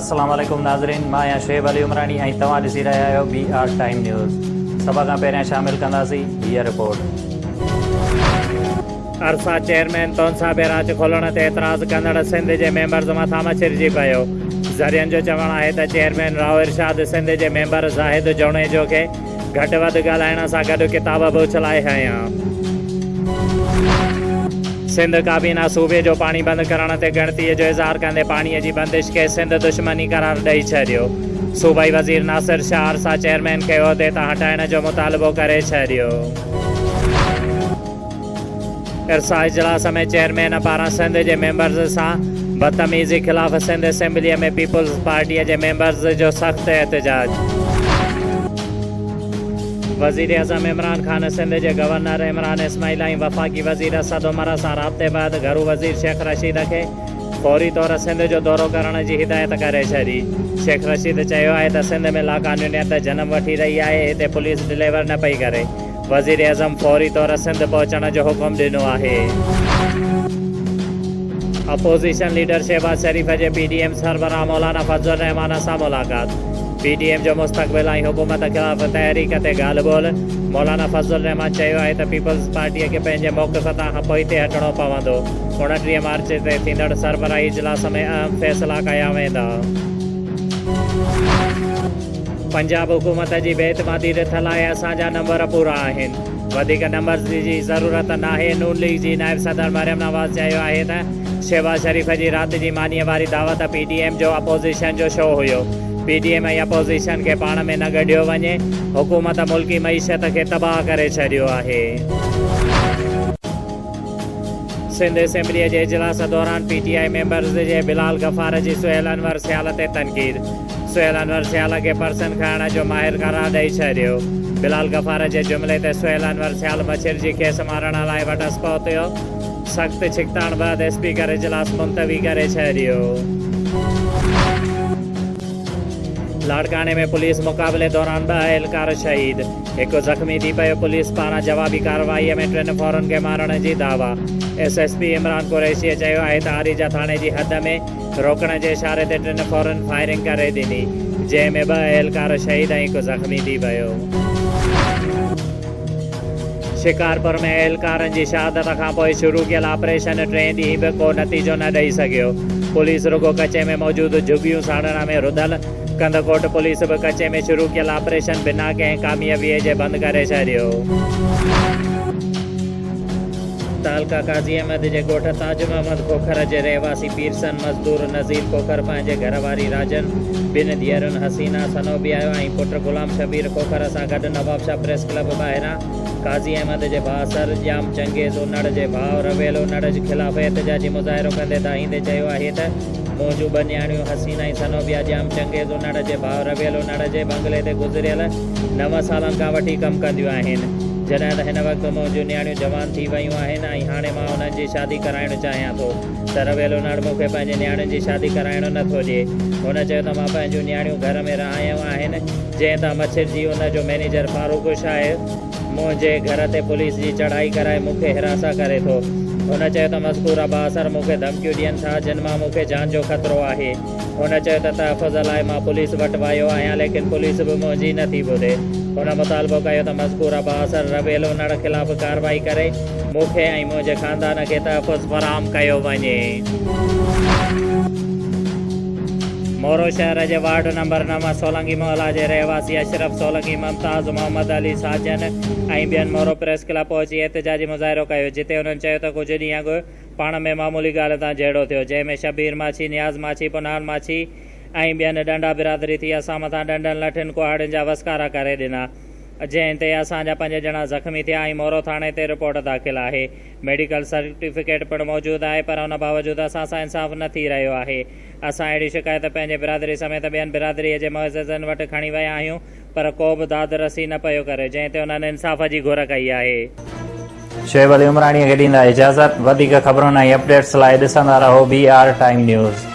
अस्सलाम वालेकुम नाज़रीन, मां आहियां शुएब अली उमरानी ऐं तव्हां ॾिसी रहिया आहियो BR टाइम न्यूज़। सभ खां पहिरियां शामिल कंदासीं हीअ रिपोर्ट। अरसा चेयरमैन तौंसा बैराज खोलण ते एतराज़ कंदड़ सिंध जे मेंबर्स मथां मचिरजी पियो। ज़रियनि जो चवणु आहे त चेयरमैन राव इरशाद सिंध जे मेंबर ज़ाहिद जौणेजो खे घटि वधि ॻाल्हाइण सां गॾु किताब बि उछलाए हयां। सिंध काबीना सूबे जो पाणी बंदि करण ते ॻणतीअ जो इज़हार कंदे पाणीअ जी बंदिश खे सिंध दुश्मनी करार ॾेई छॾियो। सूबाई वज़ीर नासिर शाह अरसा चेयरमैन खे उहिदे तां हटाइण जो मुतालबो करे छॾियो। इरसा इजलास में चेयरमैन पारां सिंध जे मेंबर्स सां बदतमीज़ी ख़िलाफ़ सिंध असेंबलीअ में पीपुल्स पार्टीअ जे मेंबर्स जो सख़्तु एहतजाज। वज़ीर अज़म इमरान ख़ान सिंध जे गवर्नर इमरान इस्माइल ऐं वफ़ाक़ी वज़ीर असद उमर सां राब्ते बैदि घरू वज़ीर शेख रशीद खे फौरी तौर सिंध जो दौरो करण जी हिदायत करे छॾी। शेख रशीद चयो आहे त सिंध में लाक़ानूनियत जनम वठी रही आहे, हिते पुलिस डिलीवर न पई करे। वज़ीर अज़म फौरी तौर सिंध पहुचण जो हुकुम ॾिनो आहे। अपोज़िशन लीडर शहबाज शरीफ़ जे PDM सरबराह मौलाना फज़लुर रहमान सां मुलाक़ात। PDM जो मुस्तक़बिल ऐं हुकूमत ख़िलाफ़ तहरीक ते ॻाल्हि ॿोल। मौलाना फज़लुर रहमान चयो आहे त पीपल्स पार्टीअ खे पंहिंजे मौक़िफ़ तां खां पोइते हटणो पवंदो। 29 मार्च ते थींदड़ सरबराही इजलास में अहम फ़ैसिला कया वेंदा। पंजाब हुकूमत जी बेइतमादी रिथ लाइ असांजा नंबर पूरा आहिनि। वधीक नंबर्स जी ज़रूरत नाहे। नून लीग जी नाइब सदर मरियम नवाज़ चयो आहे त शहबाज शरीफ़ जी राति जी मानीअ वारी दावत PDM जो अपोज़िशन जो शो हुयो। PDM ऐं अपोज़िशन खे पाण में न गॾियो वञे। हुकूमत मुल्की मईशत खे तबाह करे छॾियो आहे। सिंध असेंबलीअ जे इजलास दौरान PTI मेंबर्स जे बिलाल गफ़ार जी सुहेल अनवर सियाल ते तनक़ीद। सुहेल अनवर सियाल खे पर्सन खणण जो माहिर करार ॾेई छॾियो। बिलाल गफ़ार जे जुमिले ते सुहेल अनवर सियाल मछिर जी खेसि मारण लाइ वटस पहुतो। सख़्तु छिकताण बैदि स्पीकर इजलास मुलतवी करे छॾियो। लाड़काने में पुलिस मुक़ाबले दौरान 2 एहलकार शहीद, हिकु ज़ख़्मी थी पियो। पुलिस पारां जवाबी कार्रवाईअ में 3 फौरन खे मारण जी दावा। SSP इमरान कुरैशीअ चयो आहे त आरीजा थाणे जी हद में रोकण जे इशारे ते 3 फौरन फायरिंग करे ॾिनी, जंहिं में 2 एहलकार शहीद ऐं हिकु ज़ख़्मी थी पियो। शिकारपुर में एहलकारनि जी शहादत खां पोइ शुरू कयल ऑपरेशन 3 ॾींहं बि को नतीजो न ॾेई सघियो। पुलिस रुगो कचे में मौजूदु झुगियूं साड़ण में रुधल। कंदकोट पुलिस बि कचे में शुरू कयल ऑपरेशन बिना कंहिं कामयाबीअ जे बंदि करे छॾियो। तालका काज़ी अहमद जे ॻोठ ताज मोहम्मद खोखर जे रहवासी पीरसन मज़दूर नज़ीर खोखर पंहिंजे घरवारी राजन, 2 धीअरुनि हसीना सनोबिया ऐं पुटु ग़ुलाम शबीर खोखर सां गॾु नवाबशाह प्रेस क्लब ॿाहिरां काज़ी अहमद जे भाउ सरजाम चंगेज़ उनड़ जे भाउ रवेल उनड़ जे ख़िलाफ़ एहतजाजी मुज़ाहिरो कंदे दाहींदे चयो आहे त मुंहिंजूं 2 न्याणियूं हसीना ऐं सनोबिया जाम चंगेज़ उनड़ जे भाउ रवेल उनड़ जे बंगले ते गुज़िरियल 9 सालनि खां वठी कमु कंदियूं आहिनि। जॾहिं त हिन वक़्तु मुंहिंजूं न्याणियूं जवान थी वियूं आहिनि ऐं हाणे मां उन्हनि जी शादी कराइणु चाहियां थो, त रवेल उनड़ मूंखे पंहिंजे न्याणियुनि जी शादी कराइणु नथो ॾिए। हुन चयो त मां पंहिंजूं न्याणियूं घर में रहायूं आहिनि, जंहिं तां मछिर जी उनजो मैनेजर फारूक शाह मुंहिंजे घर ते पुलिस जी चढ़ाई कराए मूंखे हिरासा करे थो। हुन चयो त मज़कूरा बासर मूंखे धमकियूं ॾियनि था, जिन मां मूंखे जान जो ख़तरो आहे। हुन चयो त तहफ़ुज़ लाइ मां पुलिस वटि वियो आहियां, लेकिन पुलिस बि मुंहिंजी नथी ॿुधे। हुन मुतालबो कयो त मज़कूरा बासर रवेल उनड़ ख़िलाफ़ कार्रवाई करे मूंखे ऐं मुंहिंजे ख़ानदान खे तहफ़ुज़ फ़राहम कयो वञे। मोरो शहर जे वार्ड नंबर 9 सोलंगी मोहल्ला जे रहवासी अशरफ सोलंगी, मुमताज़ मोहम्मद अली साजन ऐं ॿियनि मोरो प्रेस क्लब पहुची एहतजाजी मुज़ाहिरो कयो, जिते हुननि चयो त कुझु ॾींहं अॻु पाण में मामूली ॻाल्हि तां जहिड़ो थियो, जंहिं में शबीर माछी, नियाज़ माछी, पुनाल माछी ऐं ॿियनि ॾंडा बिरादरी थी असां मथां ॾंडनि लठियुनि कुहाड़ियुनि जा वसकारा करे ॾिना, जंहिं ते असांजा 5 ॼणा ज़ख़्मी थिया ऐं मोरो थाणे ते रिपोर्ट दाख़िल आहे। मेडिकल सर्टिफिकेट पिणु मौजूदु आहे, पर उन बावजूदि असां सां इंसाफ़ न थी रहियो आहे। असां अहिड़ी शिकायत पंहिंजे बिरादरी समेत ॿियनि बिरादरीअ जे मुअज़्ज़िज़नि वटि खणी विया आहियूं, पर को बि दादरसी न पियो करे, जंहिं ते उन्हनि इंसाफ़ जी घुर कई आहे। शुएब अली उमरानीअ खे ॾींदा इजाज़त। वधीक ख़बरुनि ऐं अपडेट्स लाइ ॾिसंदा रहो BR टाइम न्यूज़।